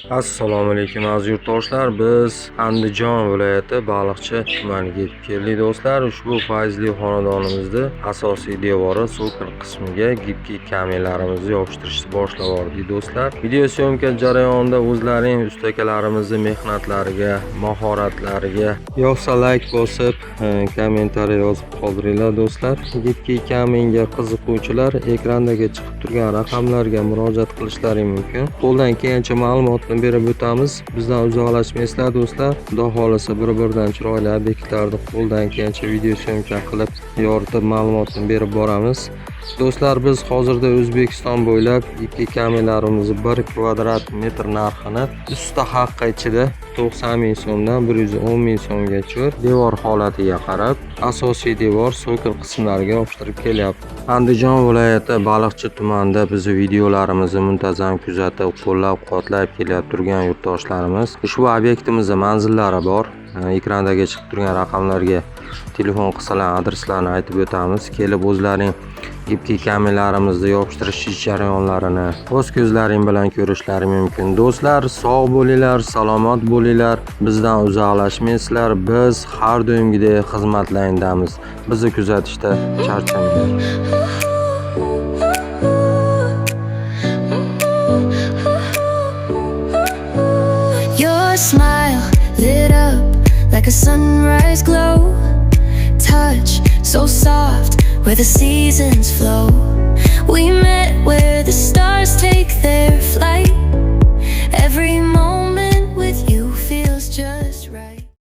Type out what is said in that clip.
Assalomu alaykum aziz yurtdoshlar. Biz Andijon viloyati Baliqchi tumaniga yetib keldik do'stlar. Ushbu fayzli xonadonimizda asosiy devori sokil qismiga gibki kamellarimizni yopishtirishni boshlab yubordik do'stlar. Video syomka jarayonida o'zlaring ustakalarimizni mehnatlariga, mahoratlariga yoqsa like bosib, kommentariy yozib qoldiringlar do'stlar. Gibki kamenga qiziquvchilar ekrandagi chiqib turgan raqamlarga murojaat qilishlari mumkin. Qo'ldan kelgancha ma'lumotni berib o'tamiz. Bizdan uzoqlashmaysizlar do'stlar. Xudo xolasa bir-biridan chiroyli obyektlarni qo'ldan kelgancha video syomka qilib yoritib ma'lumotni berib boramiz. Do'stlar, biz hozirda O'zbekiston bo'ylab gibki kamelarimizni 1 kvadrat metr narxini usta haqqi ichida 90 ming so'mdan 110 ming so'mgacha devor holatiga qarab asosiy devor sokil qismlariga yopishtirib kelyapti. Andijon viloyati Baliqchi tumanida bizni videolarimizni muntazam kuzatib, qo'llab-quvvatlab kelyapti turgan yurtdoshlarimiz. Ushbu obyektimizda manzillari bor. Ekrandagi chiqib turgan raqamlarga telefon qilsalar adreslarni aytib o'tamiz. Kelib o'zlaring gibki kamelarimizni yopishtirish jarayonlarini o'z ko'zlaring bilan ko'rishlari mumkin. Do'stlar, sog' bo'linglar, salomat bo'linglar. Bizdan uzoqlashmaysizlar. Biz har doimgidek xizmatlaringdamiz. Bizni kuzatishda charchamang. Your smile lit up like a sunrise glow. Touch so soft where the seasons flow. We met where the stars take their flight. Every moment